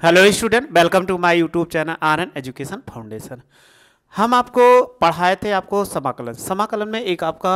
Hello student, welcome to my YouTube channel RN education foundation. हम आपको पढ़ाए थे आपको समाकलन। समाकलन में एक आपका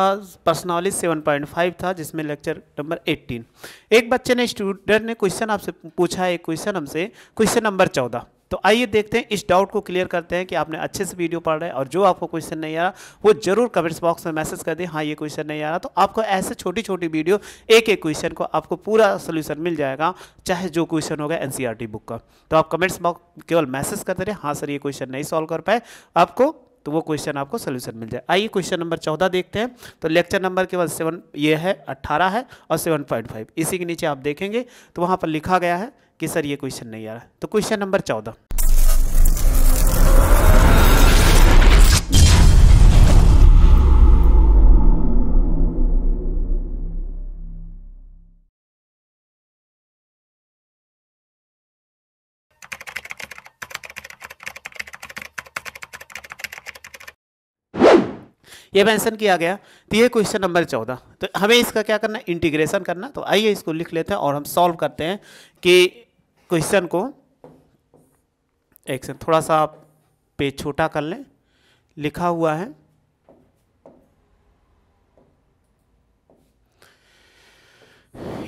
पर्सनॉलिटी 7.5 था, जिसमें लेक्चर नंबर 18। एक बच्चे ने स्टूडेंट ने क्वेश्चन आपसे पूछा है, एक क्वेश्चन हमसे, क्वेश्चन नंबर 14। तो आइए देखते हैं, इस डाउट को क्लियर करते हैं कि आपने अच्छे से वीडियो पढ़ रहे हैं, और जो आपको क्वेश्चन नहीं आ रहा वो जरूर कमेंट्स बॉक्स में मैसेज कर दें, हाँ ये क्वेश्चन नहीं आ रहा। तो आपको ऐसे छोटी छोटी वीडियो एक एक क्वेश्चन को आपको पूरा सोल्यूशन मिल जाएगा, चाहे जो क्वेश्चन होगा एनसीईआरटी बुक का। तो आप कमेंट्स बॉक्स केवल मैसेज करते रहे, हाँ सर ये क्वेश्चन नहीं सॉल्व कर पाए आपको, तो वो क्वेश्चन आपको सोल्यूशन मिल जाए। आइए क्वेश्चन नंबर 14 देखते हैं। तो लेक्चर नंबर केवल 7 ये है 18 है और 7.5 इसी के नीचे आप देखेंगे तो वहाँ पर लिखा गया है कि सर ये क्वेश्चन नहीं आ रहा है। तो क्वेश्चन नंबर 14, ये मेंशन किया गया। तो ये क्वेश्चन नंबर 14, तो हमें इसका क्या करना है, इंटीग्रेशन करना। तो आइए इसको लिख लेते हैं और हम सॉल्व करते हैं कि क्वेश्चन को एक से थोड़ा सा पेज छोटा कर लें। लिखा हुआ है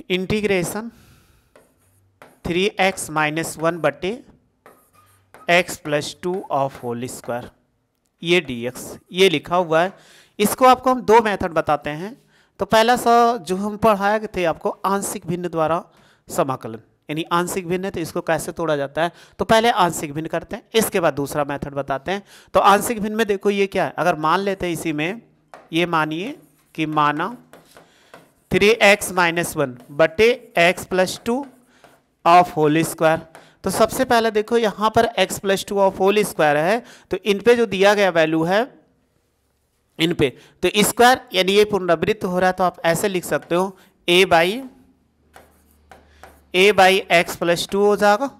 इंटीग्रेशन 3x - 1 बटे x + 2 ऑफ होल स्क्वायर, ये dx ये लिखा हुआ है। इसको आपको हम दो मेथड बताते हैं। तो पहला सा जो हम पढ़ाए थे आपको, आंशिक भिन्न द्वारा समाकलन, यानी आंशिक भिन्न है तो इसको कैसे तोड़ा जाता है। तो पहले आंशिक भिन्न करते हैं, इसके बाद दूसरा मेथड बताते हैं। तो आंशिक भिन्न में देखो ये क्या है, अगर मान लेते हैं इसी में, ये मानिए कि माना 3x - 1 बटे x + 2 ऑफ होल स्क्वायर। तो सबसे पहले देखो यहाँ पर x + 2 ऑफ होल स्क्वायर है, तो इन पे जो दिया गया वैल्यू है इन पे, तो स्क्वायर यानी ये पुनरावृत्त हो रहा है, तो आप ऐसे लिख सकते हो a बाई x + 2 हो जाएगा,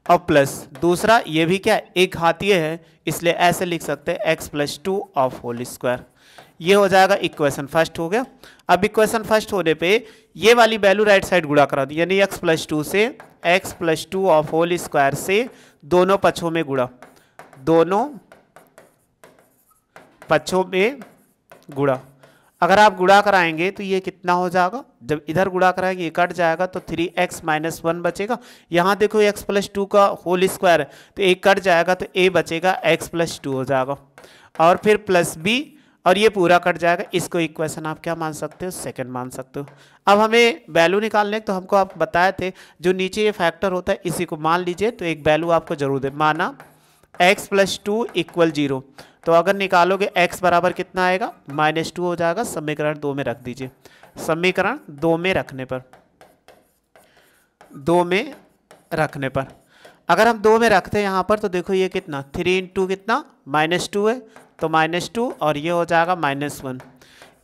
और प्लस दूसरा ये भी क्या एक घातीय है, इसलिए ऐसे लिख सकते हैं x + 2 ऑफ होल स्क्वायर। ये हो जाएगा इक्वेशन फर्स्ट हो गया। अब इक्वेशन फर्स्ट होने पे ये वाली वैल्यू राइट साइड गुणा करा दी, यानी x + 2 से x + 2 ऑफ होल स्क्वायर से दोनों पक्षों में गुणा, दोनों पक्षों में गुणा। अगर आप गुणा कराएंगे तो ये कितना हो जाएगा, जब इधर गुणा कराएंगे ये कट जाएगा तो 3x - 1 बचेगा। यहाँ देखो x + 2 का होल स्क्वायर है तो एक कट जाएगा तो a बचेगा, x + 2 हो जाएगा, और फिर प्लस b, और ये पूरा कट जाएगा। इसको इक्वेशन आप क्या मान सकते हो, सेकंड मान सकते हो। अब हमें वैल्यू निकालने तो हमको आप बताए थे जो नीचे ये फैक्टर होता है इसी को मान लीजिए, तो एक वैल्यू आपको जरूर दे, माना x + 2 = 0। तो अगर निकालोगे x बराबर कितना आएगा, -2 हो जाएगा। समीकरण 2 में रख दीजिए। समीकरण 2 में रखने पर, 2 में रखने पर अगर हम 2 में रखते हैं यहाँ पर, तो देखो ये कितना 3 × कितना -2 है, तो -2, और ये हो जाएगा -1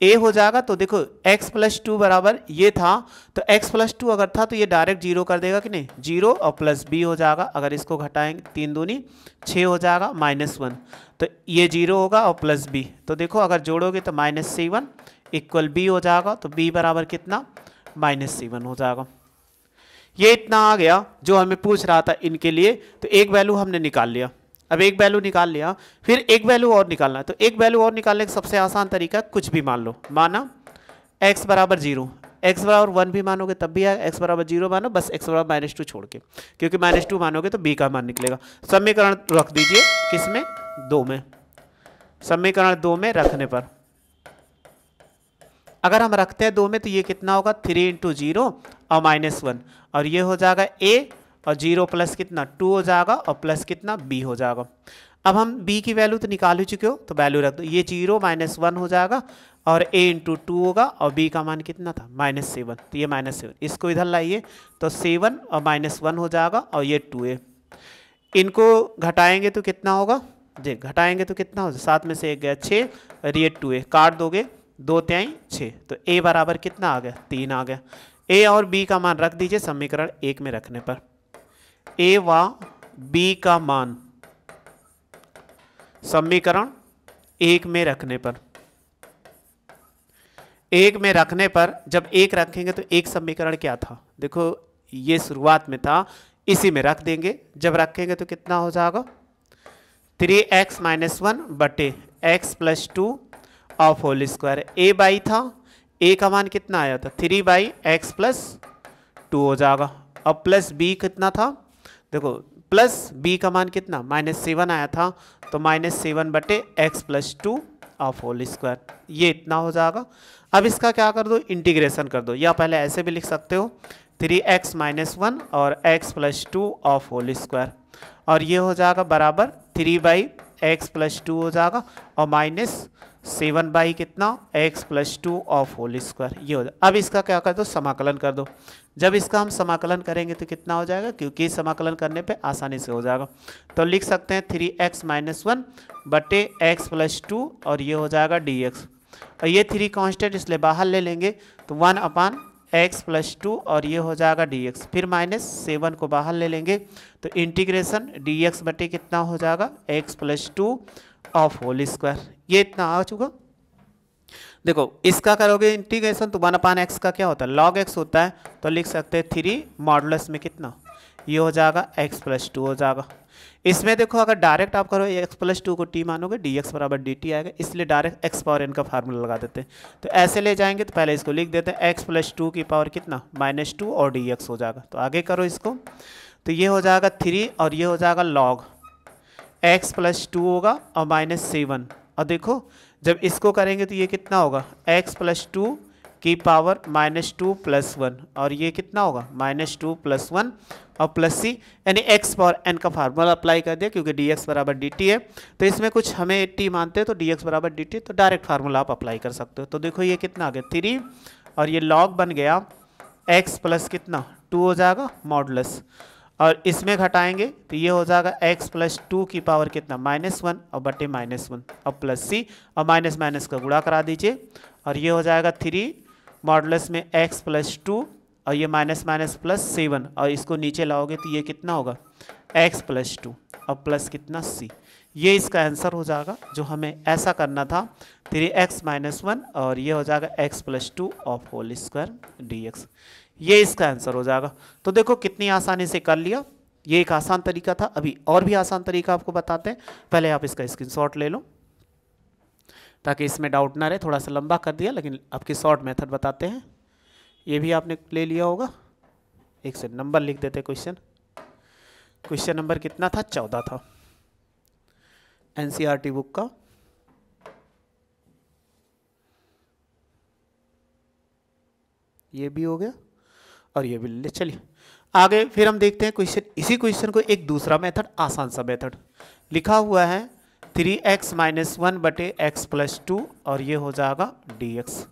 a हो जाएगा। तो देखो x + 2 बराबर ये था, तो x + 2 अगर था तो ये डायरेक्ट 0 कर देगा कि नहीं, 0, और प्लस b हो जाएगा। अगर इसको घटाएंगे 3 दूनी 6 हो जाएगा, -1, तो ये 0 होगा और प्लस b। तो देखो अगर जोड़ोगे तो -7 = b हो जाएगा, तो b बराबर कितना, -7 हो जाएगा। ये इतना आ गया जो हमें पूछ रहा था इनके लिए। तो एक वैल्यू हमने निकाल लिया। अब एक वैल्यू निकाल लिया, फिर एक वैल्यू और निकालना है। तो एक वैल्यू और निकालने का सबसे आसान तरीका है, कुछ भी मान लो, माना x बराबर 0, x बराबर 1 भी मानोगे तब भी आएगा, x बराबर 0 मानो, बस x बराबर -2 छोड़ के, क्योंकि -2 मानोगे तो b का मान निकलेगा। समीकरण रख दीजिए किसमें, 2 में। समीकरण 2 में रखने पर अगर हम रखते हैं 2 में तो ये कितना होगा, 3 × 0 और -1, और ये हो जाएगा a, और 0 प्लस कितना 2 हो जाएगा, और प्लस कितना b हो जाएगा। अब हम b की वैल्यू तो निकाल ही चुके हो, तो वैल्यू रख दो, ये 0 - 1 हो जाएगा, और a × 2 होगा, और b का मान कितना था, -7, तो ये -7, इसको इधर लाइए तो 7 और -1 हो जाएगा, और ये 2a। इनको घटाएंगे तो कितना होगा जी, घटाएंगे तो कितना होगा, 7 में से 1 गया 6, और ये 2a काट दोगे 2 × 6, तो a बराबर कितना आ गया, 3 आ गया। a और b का मान रख दीजिए समीकरण 1 में रखने पर। a व b का मान समीकरण 1 में रखने पर, 1 में रखने पर जब 1 रखेंगे तो एक समीकरण क्या था, देखो ये शुरुआत में था इसी में रख देंगे। जब रखेंगे तो कितना हो जाएगा 3x माइनस 1 बटे x plus 2 of whole square. A by था, ए का मान कितना आया था 3 बाई एक्स प्लस 2 हो जाएगा। अब प्लस बी कितना था, देखो प्लस बी का मान कितना -7 आया था, तो -7 बटे x plus 2 of whole square, ये इतना हो जाएगा। अब इसका क्या कर दो, इंटीग्रेशन कर दो, या पहले ऐसे भी लिख सकते हो 3x माइनस 1 और x plus 2 of whole square, और ये हो जाएगा बराबर 3 बाई एक्स प्लस 2 हो जाएगा और -7 बाई कितना x plus 2 of whole square, ये हो जाएगा। अब इसका क्या कर दो, समाकलन कर दो। जब इसका हम समाकलन करेंगे तो कितना हो जाएगा, क्योंकि समाकलन करने पे आसानी से हो जाएगा, तो लिख सकते हैं 3x माइनस 1 बटे x प्लस 2 और ये हो जाएगा dx, और ये 3 कांस्टेंट इसलिए बाहर ले लेंगे तो 1 अपान x प्लस 2 और ये हो जाएगा dx, फिर -7 को बाहर ले लेंगे तो इंटीग्रेशन dx बटे कितना हो जाएगा x plus 2 of whole square, ये इतना आ चुका। देखो इसका करोगे इंटीग्रेशन तो 1 अपान एक्स का क्या होता है log x होता है, तो लिख सकते हैं 3 मॉडुलस में कितना, ये हो जाएगा x प्लस 2 हो जाएगा। इसमें देखो अगर डायरेक्ट आप करो x प्लस 2 को t मानोगे dx बराबर dt आएगा, इसलिए डायरेक्ट x पावर n का फार्मूला लगा देते हैं। तो ऐसे ले जाएंगे तो पहले इसको लिख देते हैं x प्लस 2 की पावर कितना -2 और dx हो जाएगा। तो आगे करो इसको, तो ये हो जाएगा 3 और ये हो जाएगा log x प्लस 2 होगा और -7, और देखो जब इसको करेंगे तो ये कितना होगा x प्लस 2 की पावर -2 प्लस 1 और ये कितना होगा -2 प्लस 1 और प्लस c, यानी x पावर n का फार्मूला अप्लाई कर दिया क्योंकि dx बराबर dt है। तो इसमें कुछ हमें t मानते हैं तो dx बराबर dt, तो डायरेक्ट फार्मूला आप अप्लाई कर सकते हो। तो देखो ये कितना आ गया 3 और ये log बन गया x प्लस कितना 2 हो जाएगा मॉडुलस, और इसमें घटाएंगे तो ये हो जाएगा x प्लस 2 की पावर कितना -1 और बटे -1 और प्लस c, और माइनस माइनस का गुणा करा दीजिए और ये हो जाएगा 3 मॉडुलस में x प्लस 2 और ये माइनस माइनस प्लस 7, और इसको नीचे लाओगे तो ये कितना होगा x प्लस 2 और प्लस कितना c, ये इसका आंसर हो जाएगा जो हमें ऐसा करना था 3x माइनस 1 और ये हो जाएगा x plus 2 of whole square dx, ये इसका आंसर हो जाएगा। तो देखो कितनी आसानी से कर लिया, ये एक आसान तरीका था। अभी और भी आसान तरीका आपको बताते हैं, पहले आप इसका स्क्रीनशॉट ले लो ताकि इसमें डाउट ना रहे। थोड़ा सा लंबा कर दिया लेकिन आपकी शॉर्ट मेथड बताते हैं, ये भी आपने ले लिया होगा। एक से नंबर लिख देते क्वेश्चन नंबर कितना था 14 था NCERT बुक का। ये भी हो गया और ये भी ले, चलिए आगे फिर हम देखते हैं क्वेश्चन। इसी क्वेश्चन को एक दूसरा मेथड, आसान सा मेथड लिखा हुआ है 3x माइनस 1 बटे x प्लस 2 और ये हो जाएगा dx।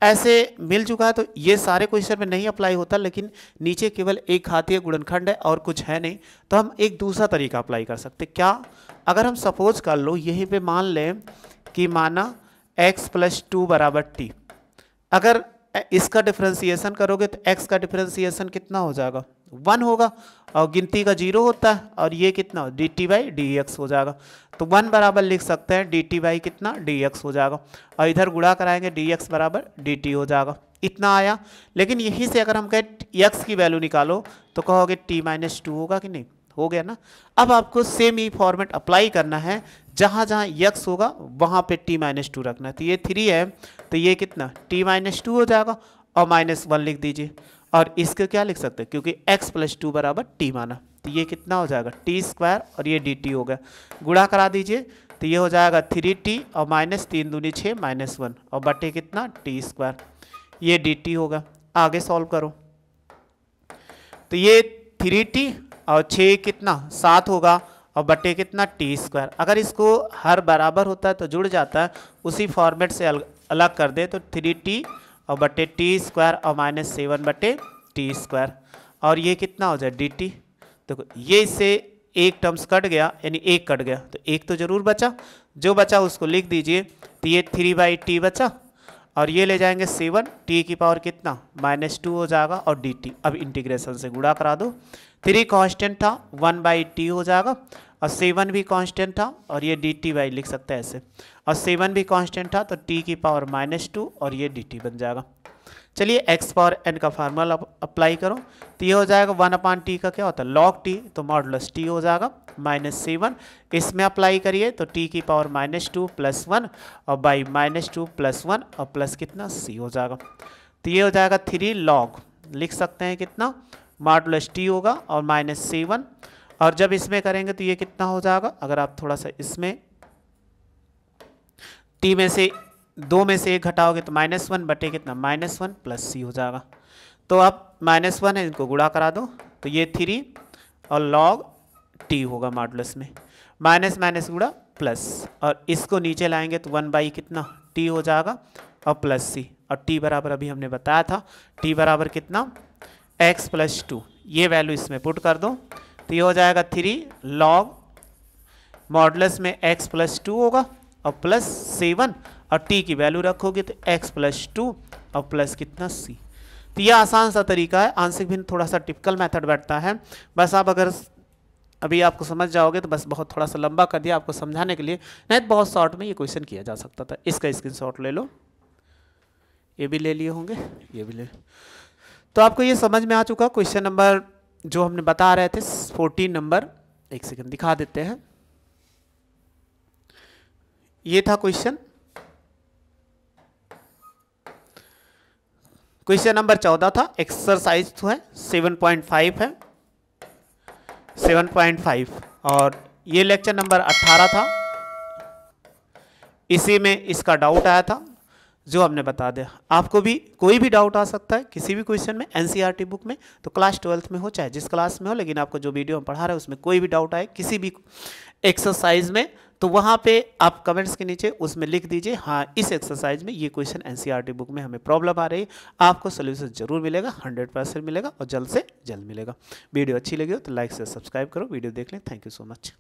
ऐसे मिल चुका है तो ये सारे क्वेश्चन में नहीं अप्लाई होता, लेकिन नीचे केवल एक घातीय गुणनखंड है और कुछ है नहीं, तो हम एक दूसरा तरीका अप्लाई कर सकते। क्या, अगर हम सपोज कर लो यहीं पे मान लें कि माना x प्लस 2 बराबर t, अगर इसका डिफरेंशिएशन करोगे तो x का डिफरेंशिएशन कितना हो जाएगा 1 होगा और गिनती का 0 होता है, और ये कितना dt बाई dx हो जाएगा। तो 1 बराबर लिख सकते हैं dt बाई कितना dx हो जाएगा, और इधर गुणा कराएंगे dx बराबर dt हो जाएगा, इतना आया। लेकिन यहीं से अगर हम कहें x की वैल्यू निकालो तो कहोगे t माइनस 2 होगा कि नहीं, हो गया ना। अब आपको सेम ही फॉर्मेट अप्लाई करना है, जहाँ जहाँ x होगा वहाँ पे t माइनस 2 रखना है। तो ये 3 है तो ये कितना t माइनस 2 हो जाएगा और -1 लिख दीजिए, और इसके क्या लिख सकते हैं क्योंकि x प्लस 2 बराबर t माना, तो ये कितना हो जाएगा t स्क्वायर और ये dt हो गया, गुणा करा दीजिए तो ये हो जाएगा 3t और -3 दूनी 6 -1 और बटे कितना t स्क्वायर, ये dt होगा। आगे सॉल्व करो तो ये 3t और 6 कितना 7 होगा और बटे कितना t स्क्वायर। अगर इसको हर बराबर होता है तो जुड़ जाता है, उसी फॉर्मेट से अलग कर दे तो 3t और बटे t स्क्वायर और -7 बटे t स्क्वायर, और ये कितना हो जाए dt। देखो ये इससे एक टर्म्स कट गया, यानी एक कट गया तो एक तो जरूर बचा, जो बचा उसको लिख दीजिए। तो ये 3/t बचा और ये ले जाएंगे 7, t की पावर कितना -2 हो जाएगा और dt। अब इंटीग्रेशन से गुणा करा दो, 3 कांस्टेंट था 1/t हो जाएगा और 7 भी कांस्टेंट था और ये dt बाई लिख सकते हैं ऐसे, और 7 भी कांस्टेंट था तो t की पावर -2 और ये dt बन जाएगा। चलिए एक्स पावर एन का फार्मूला अप्लाई करो, तो ये हो जाएगा 1/t का क्या होता है log t, तो मॉडुलस t हो जाएगा -c1। इसमें अप्लाई करिए तो t की पावर -2 + 1 और बाई -2 + 1 और प्लस कितना c हो जाएगा। तो ये हो जाएगा 3 log, लिख सकते हैं कितना मॉडुलस t होगा और -c1। और जब इसमें करेंगे तो ये कितना हो जाएगा, अगर आप थोड़ा सा इसमें t में से 2 में से 1 घटाओगे तो -1 बटे कितना -1 + c हो जाएगा। तो अब -1 है, इनको गुणा करा दो तो ये 3 और log t होगा मॉडुलस में, माइनस माइनस गुणा प्लस, और इसको नीचे लाएंगे तो 1 कितना t हो जाएगा और प्लस c, और t बराबर अभी हमने बताया था t बराबर कितना x + 2, ये वैल्यू इसमें पुट कर दो तो ये हो जाएगा 3 log मॉडुलस में x + 2 होगा और प्लस 7, और t की वैल्यू रखोगे तो x + 2 और प्लस कितना c। तो यह आसान सा तरीका है, आंशिक भिन्न थोड़ा सा टिपिकल मेथड बैठता है, बस आप अगर अभी आपको समझ जाओगे तो बस बहुत थोड़ा सा लंबा कर दिया आपको समझाने के लिए, नहीं तो बहुत शॉर्ट में ये क्वेश्चन किया जा सकता था। इसका स्क्रीनशॉट ले लो, ये भी ले लिए होंगे, ये भी ले। तो आपको ये समझ में आ चुका क्वेश्चन नंबर जो हमने बता रहे थे 14 नंबर, एक सेकंड दिखा देते हैं। ये था क्वेश्चन नंबर 14 था, एक्सरसाइज तो है 7.5 है 7.5, और ये लेक्चर नंबर 18 था, इसी में इसका डाउट आया था जो हमने बता दिया। आपको भी कोई भी डाउट आ सकता है किसी भी क्वेश्चन में एनसीईआरटी बुक में, तो क्लास 12th में हो चाहे जिस क्लास में हो, लेकिन आपको जो वीडियो हम पढ़ा रहे हैं उसमें कोई भी डाउट आए किसी भी एक्सरसाइज में, तो वहाँ पे आप कमेंट्स के नीचे उसमें लिख दीजिए हाँ इस एक्सरसाइज में ये क्वेश्चन एनसीईआरटी बुक में हमें प्रॉब्लम आ रही है, आपको सोल्यूशन जरूर मिलेगा, 100% मिलेगा और जल्द से जल्द मिलेगा। वीडियो अच्छी लगी हो तो लाइक से सब्सक्राइब करो, वीडियो देख लें। Thank you so much.